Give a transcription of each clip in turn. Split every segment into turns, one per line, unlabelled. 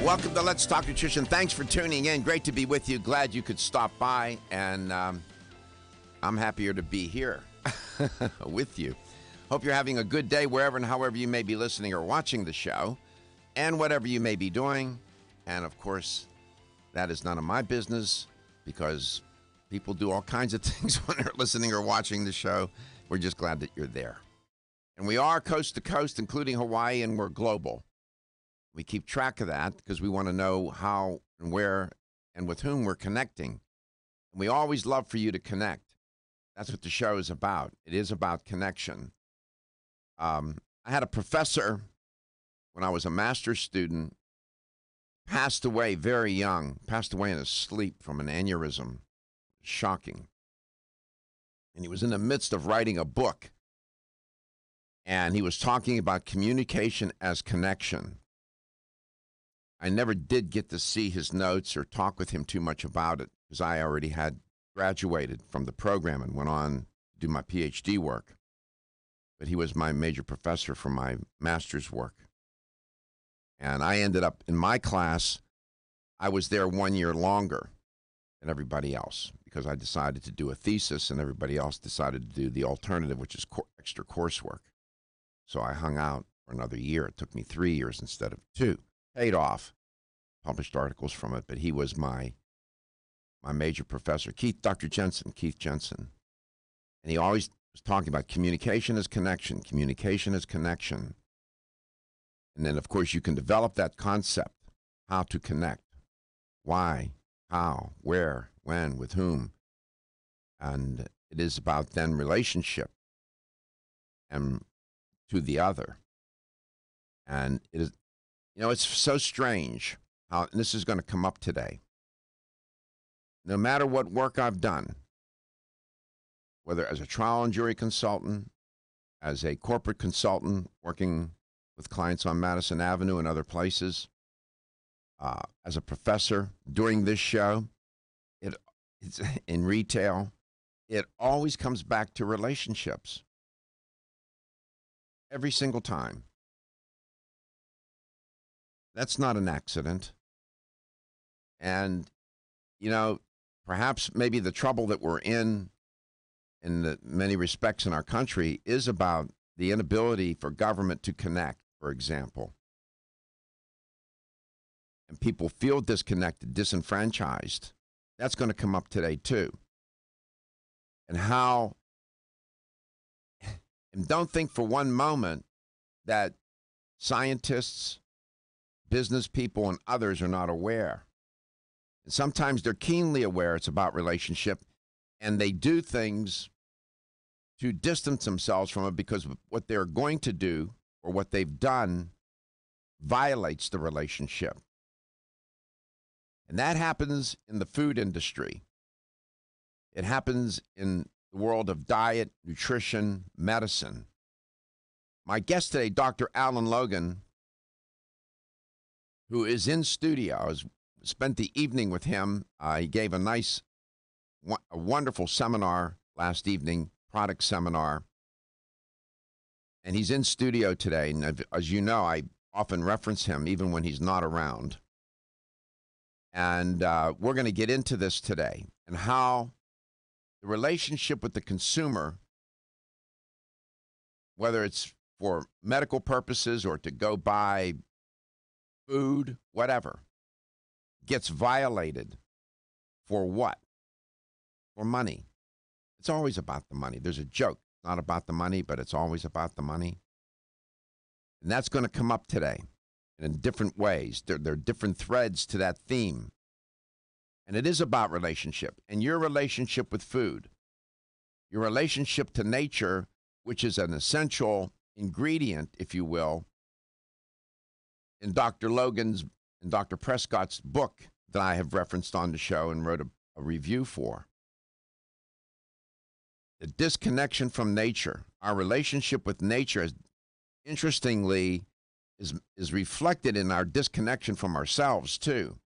Welcome to Let's Talk Nutrition. Thanks for tuning in. Great to be with you. Glad you could stop by, and I'm happier to be here with you. Hope you're having a good day wherever and however you may be listening or watching the show, and whatever you may be doing. And, of course, that is none of my business because people do all kinds of things when they're listening or watching the show. We're just glad that you're there. And we are coast to coast, including Hawaii, and we're global. We keep track of that because we want to know how and where and with whom we're connecting. And we always love for you to connect. That's what the show is about. It is about connection. I had a professor when I was a master's student, passed away very young, passed away in his sleep from an aneurysm. Shocking. And he was in the midst of writing a book. And he was talking about communication as connection. I never did get to see his notes or talk with him too much about it because I already had graduated from the program and went on to do my PhD work. But he was my major professor for my master's work. And I ended up in my class, I was there 1 year longer than everybody else because I decided to do a thesis and everybody else decided to do the alternative, which is extra coursework. So I hung out for another year. It took me 3 years instead of 2. Paid off, published articles from it, but he was my major professor, Keith Jensen. And he always was talking about communication as connection, communication as connection. And then, of course, you can develop that concept, how to connect, why, how, where, when, with whom. And it is about then relationship and to the other. And it is, you know, it's so strange how, and this is going to come up today. No matter what work I've done, whether as a trial and jury consultant, as a corporate consultant working with clients on Madison Avenue and other places, as a professor during this show, it's in retail, it always comes back to relationships. Every single time. That's not an accident. And, you know, perhaps maybe the trouble that we're in the many respects in our country is about the inability for government to connect, for example. And people feel disconnected, disenfranchised. That's going to come up today, too. And how, and don't think for one moment that scientists, business people, and others are not aware. And sometimes they're keenly aware it's about relationship, and they do things to distance themselves from it because what they're going to do or what they've done violates the relationship. And that happens in the food industry. It happens in the world of diet, nutrition, medicine. My guest today, Dr. Alan Logan, who is in studio. I spent the evening with him. He gave a wonderful seminar last evening, product seminar. And he's in studio today. And as you know, I often reference him even when he's not around. And we're going to get into this today and how the relationship with the consumer, whether it's for medical purposes or to go buy food, whatever, gets violated. For what? For money. It's always about the money. There's a joke. It's not about the money, but it's always about the money. And that's going to come up today in different ways. There are different threads to that theme. And it is about relationship. And your relationship with food, your relationship to nature, which is an essential ingredient, if you will, in Dr. Logan's and Dr. Prescott's book that I have referenced on the show and wrote a review for. The disconnection from nature, our relationship with nature, interestingly, is reflected in our disconnection from ourselves, too.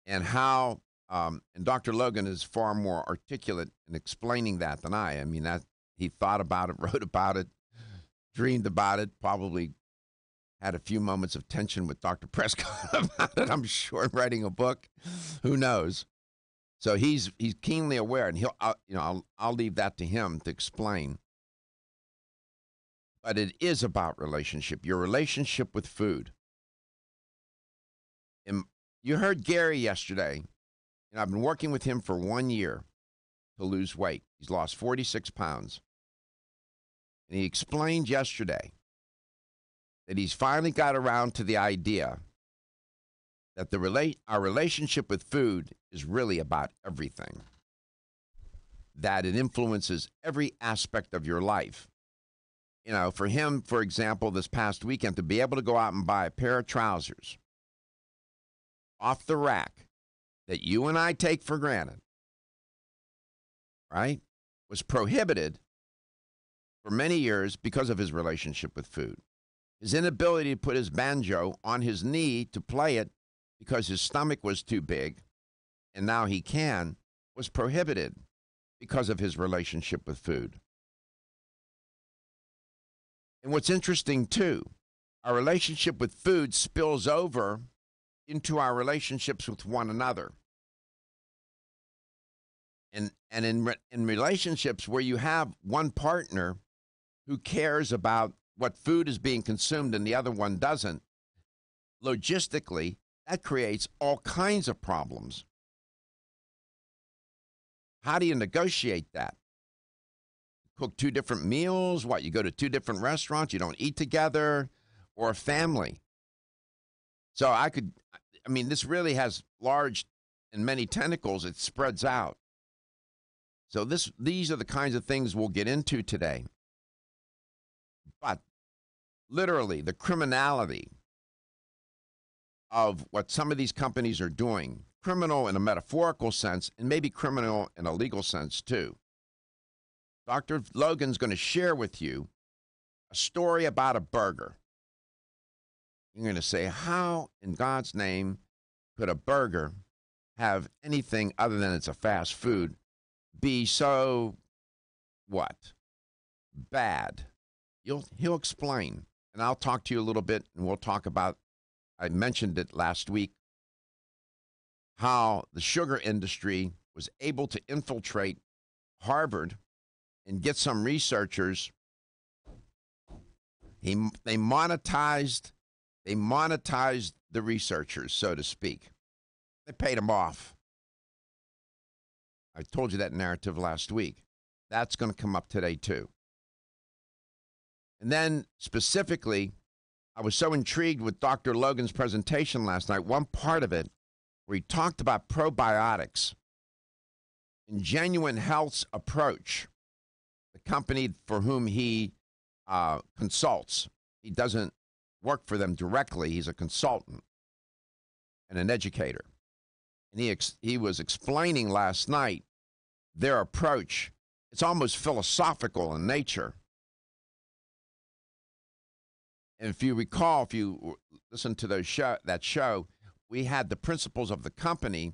And how, and Dr. Logan is far more articulate in explaining that than I. I mean, that he thought about it, wrote about it, dreamed about it, probably had a few moments of tension with Dr. Prescott about it, I'm sure, writing a book. Who knows? So he's keenly aware, and I'll leave that to him to explain. But it is about relationship, your relationship with food. And you heard Gary yesterday, and I've been working with him for 1 year to lose weight. He's lost 46 pounds. And he explained yesterday that he's finally got around to the idea that our relationship with food is really about everything, that it influences every aspect of your life. You know, for him, for example, this past weekend, to be able to go out and buy a pair of trousers off the rack that you and I take for granted, right, was prohibited for many years because of his relationship with food. His inability to put his banjo on his knee to play it because his stomach was too big, and now he can, was prohibited because of his relationship with food. And what's interesting, too, our relationship with food spills over into our relationships with one another. And in relationships where you have one partner who cares about what food is being consumed and the other one doesn't, logistically, that creates all kinds of problems. How do you negotiate that? Cook two different meals? What, you go to two different restaurants, you don't eat together, or a family? So this really has large and many tentacles. It spreads out. So these are the kinds of things we'll get into today. But literally, the criminality of what some of these companies are doing, criminal in a metaphorical sense, and maybe criminal in a legal sense too. Dr. Logan's going to share with you a story about a burger. You're going to say, how in God's name could a burger have anything other than it's a fast food be so, what, bad? He'll explain, and I'll talk to you a little bit, and we'll talk about, I mentioned it last week, how the sugar industry was able to infiltrate Harvard and get some researchers. They monetized the researchers, so to speak. They paid them off. I told you that narrative last week. That's going to come up today, too. And then, specifically, I was so intrigued with Dr. Logan's presentation last night, one part of it, where he talked about probiotics and Genuine Health's approach, the company for whom he consults. He doesn't work for them directly. He's a consultant and an educator. And he was explaining last night their approach. It's almost philosophical in nature. And if you recall, if you listen to that show, we had the principals of the company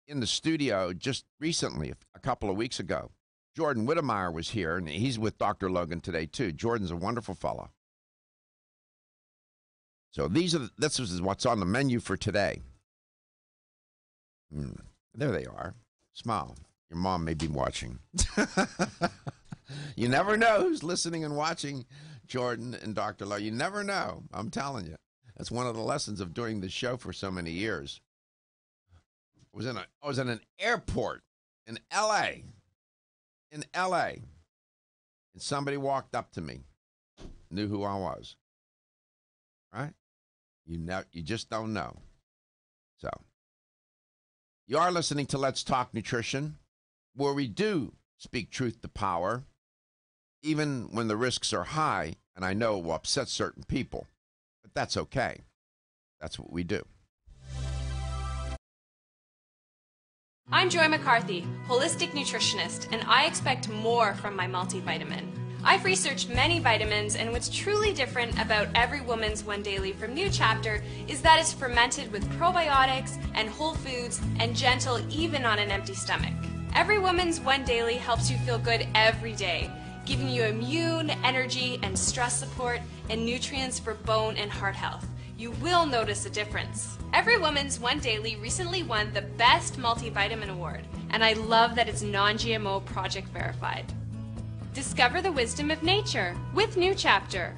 in the studio just recently, a couple of weeks ago. Jordan Whittmayer was here, and he's with Dr. Logan today, too. Jordan's a wonderful fellow. So this is what's on the menu for today. There they are. Smile. Your mom may be watching. You never know who's listening and watching Jordan and Dr. Lowe. You never know. I'm telling you. That's one of the lessons of doing this show for so many years. I was in an airport in L.A. And somebody walked up to me, knew who I was. Right? You just don't know. So, you are listening to Let's Talk Nutrition, where we do speak truth to power, even when the risks are high, and I know it will upset certain people. But that's okay. That's what we do.
I'm Joy McCarthy, holistic nutritionist, and I expect more from my multivitamin. I've researched many vitamins, and what's truly different about Every Woman's One Daily from New Chapter is that it's fermented with probiotics and whole foods and gentle even on an empty stomach. Every Woman's One Daily helps you feel good every day. giving you immune, energy, and stress support, and nutrients for bone and heart health. You will notice a difference. Every Woman's One Daily recently won the Best Multivitamin Award, and I love that it's non-GMO project verified. Discover the wisdom of nature with New Chapter.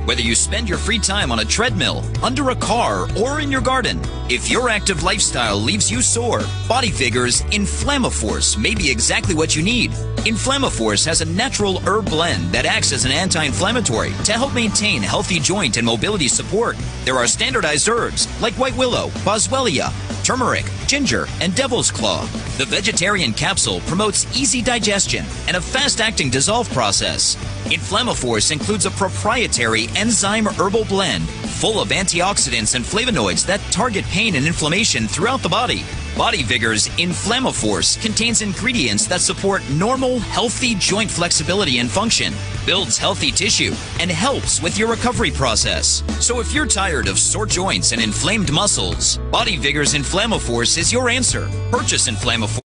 Whether you spend your free time on a treadmill, under a car, or in your garden, if your active lifestyle leaves you sore, Body Vigor's Inflammaforce may be exactly what you need. Inflammaforce has a natural herb blend that acts as an anti-inflammatory to help maintain healthy joint and mobility support. There are standardized herbs like white willow, boswellia, turmeric, ginger, and devil's claw. The vegetarian capsule promotes easy digestion and a fast-acting dissolve process. Inflammaforce includes a proprietary enzyme herbal blend full of antioxidants and flavonoids that target pain and inflammation throughout the body. Body Vigor's Inflammaforce contains ingredients that support normal, healthy joint flexibility and function, builds healthy tissue, and helps with your recovery process. So if you're tired of sore joints and inflamed muscles, Body Vigor's Inflammaforce is your answer. Purchase Inflammaforce.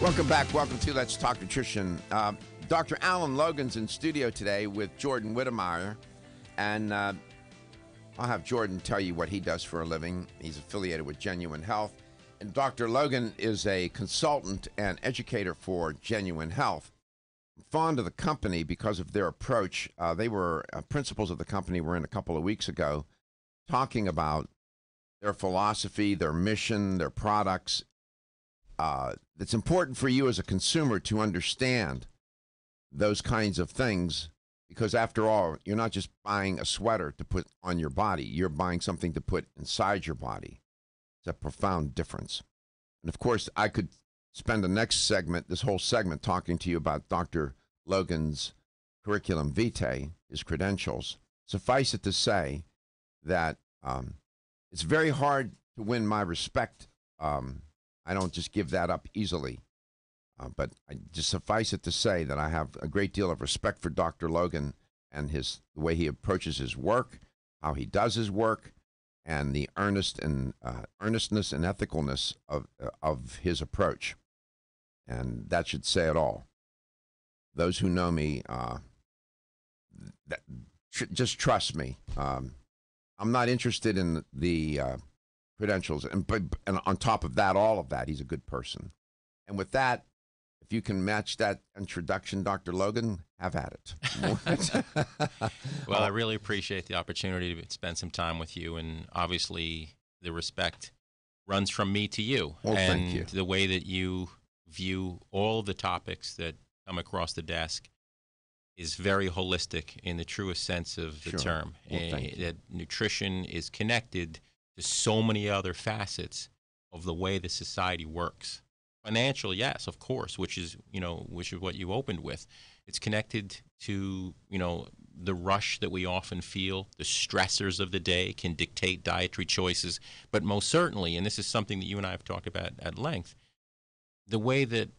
Welcome back. Welcome to Let's Talk Nutrition. Dr. Alan Logan's in studio today with Jordan Whittmayer, and I'll have Jordan tell you what he does for a living. He's affiliated with Genuine Health, and Dr. Logan is a consultant and educator for Genuine Health. I'm fond of the company because of their approach. They were principals of the company were in a couple of weeks ago talking about their philosophy, their mission, their products. It's important for you as a consumer to understand those kinds of things, because after all, you're not just buying a sweater to put on your body. You're buying something to put inside your body. It's a profound difference. And of course, I could spend this whole segment, talking to you about Dr. Logan's curriculum vitae, his credentials. Suffice it to say that it's very hard to win my respect. I don't just give that up easily. But I just suffice it to say that I have a great deal of respect for Dr. Logan and the way he approaches his work, how he does his work, and the earnestness and ethicalness of his approach. And that should say it all. Those who know me, just trust me. I'm not interested in the credentials, and on top of that, all of that, he's a good person. And with that, if you can match that introduction, Dr. Logan, have at it.
Well, I really appreciate the opportunity to spend some time with you, and obviously the respect runs from me to you.
Well,
and
thank you.
The way that you view all the topics that come across the desk is very holistic in the truest sense of the term.
Well, thank you.
That nutrition is connected to so many other facets of the way the society works. Financial, yes, of course, which is what you opened with. It's connected to, the rush that we often feel. The stressors of the day can dictate dietary choices. But most certainly, and this is something that you and I have talked about at length, the way that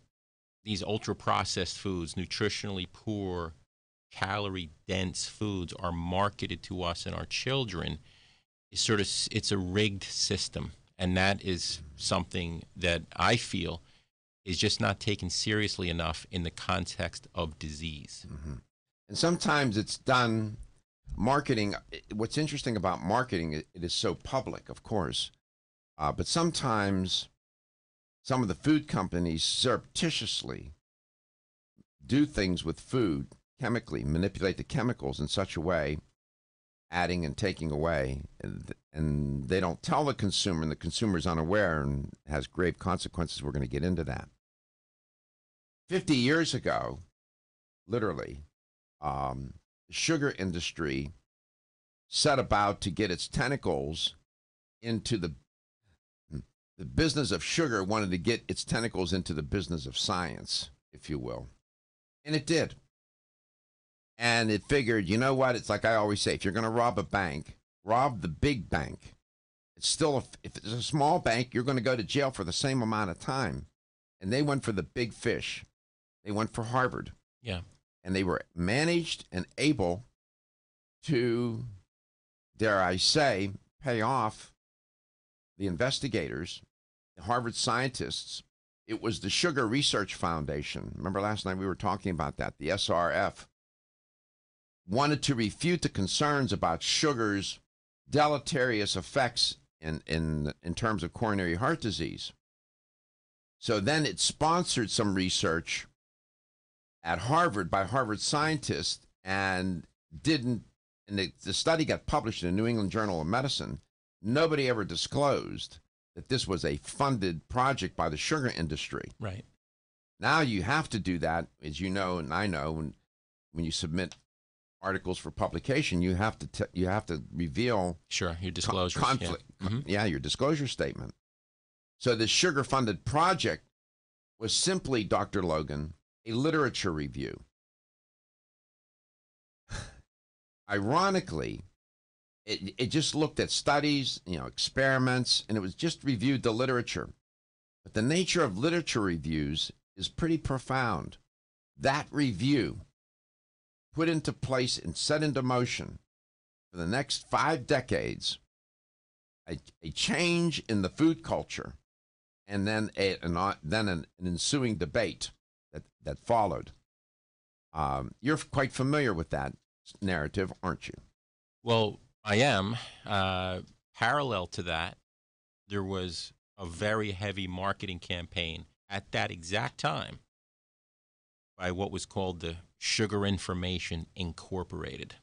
these ultra-processed foods, nutritionally poor, calorie-dense foods are marketed to us and our children is it's a rigged system. And that is something that I feel is just not taken seriously enough in the context of disease.
Mm-hmm. And sometimes it's done, marketing, what's interesting about marketing, it is so public, of course, but sometimes some of the food companies surreptitiously do things with food, chemically, manipulate the chemicals in such a way, adding and taking away, and they don't tell the consumer, and the consumer is unaware and has grave consequences. We're going to get into that. 50 years ago, literally, the sugar industry set about to get its tentacles into the business of sugar, wanted to get its tentacles into the business of science, if you will. And it did. And it figured, you know what? It's like I always say, if you're going to rob a bank, rob the big bank. It's still, if it's a small bank, you're going to go to jail for the same amount of time. And they went for the big fish. They went for Harvard.
Yeah.
And they were managed and able to, dare I say, pay off the investigators, the Harvard scientists. It was the Sugar Research Foundation. Remember last night we were talking about that, the SRF. Wanted to refute the concerns about sugar's deleterious effects in terms of coronary heart disease. So then it sponsored some research at Harvard by Harvard scientists and the study got published in the New England Journal of Medicine. Nobody ever disclosed that this was a funded project by the sugar industry.
Right.
Now you have to do that, as you know, and I know, when you submit articles for publication, you have to reveal
your disclosures,
conflict.
Yeah. Mm-hmm.
Yeah, your disclosure statement. So the sugar-funded project was simply, Dr. Logan, a literature review. Ironically, it just looked at studies, experiments, and it was just reviewed the literature. But the nature of literature reviews is pretty profound. That review put into place and set into motion for the next 5 decades a change in the food culture, and then an ensuing debate that followed. You're quite familiar with that narrative, aren't you?
Well, I am. Parallel to that, there was a very heavy marketing campaign at that exact time by what was called the Sugar Information Incorporated.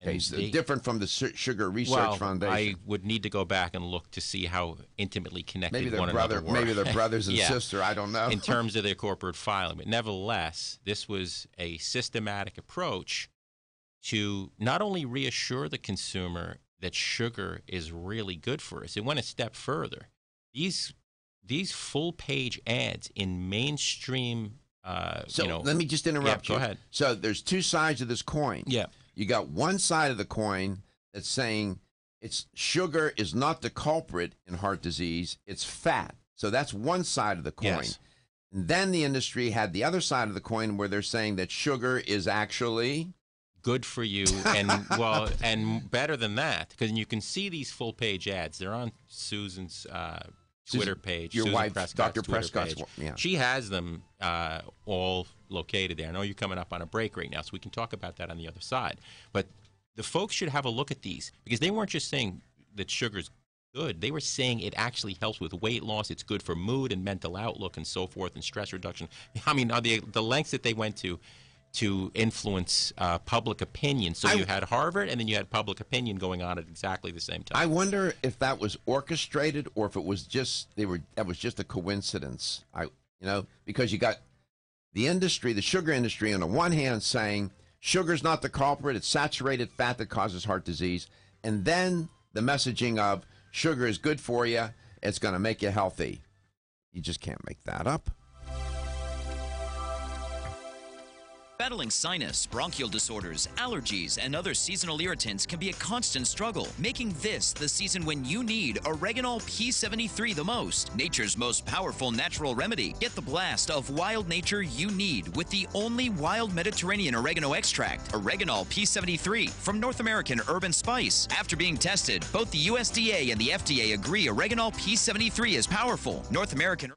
Okay, so different from the Sugar Research Foundation.
I would need to go back and look to see how intimately connected another were.
Maybe they're brothers and sister, I don't know.
In terms of their corporate filing. But nevertheless, this was a systematic approach to not only reassure the consumer that sugar is really good for us, it went a step further. these full-page ads in mainstream.
Let me just interrupt you.
Go ahead.
So there's two sides of this coin.
Yeah.
You got one side of the coin that's saying sugar is not the culprit in heart disease, it's fat. So that's one side of the coin.
Yes.
And then the industry had the other side of the coin where they're saying that sugar is actually
good for you, and and better than that, because you can see these full-page ads. They're on Susan's Twitter page.
Your
Susan
wife,
Prescott's
Dr.
Twitter
Prescott's.
page.
Yeah.
She has them all located there. I know you're coming up on a break right now, so we can talk about that on the other side. But the folks should have a look at these, because they weren't just saying that sugar's good. They were saying it actually helps with weight loss. It's good for mood and mental outlook and so forth, and stress reduction. I mean, the lengths that they went to influence public opinion. So you had Harvard, and then you had public opinion going on at exactly the same time.
I wonder if that was orchestrated or if it was just that was just a coincidence. Because you got the industry, the sugar industry, on the one hand saying sugar's not the culprit, it's saturated fat that causes heart disease, and then the messaging of sugar is good for you, it's going to make you healthy. You just can't make that up.
Battling sinus, bronchial disorders, allergies, and other seasonal irritants can be a constant struggle, making this the season when you need Oreganol P73 the most, nature's most powerful natural remedy. Get the blast of wild nature you need with the only wild Mediterranean oregano extract, Oreganol P73 from North American Herb & Spice. After being tested, both the USDA and the FDA agree Oreganol P73 is powerful. North American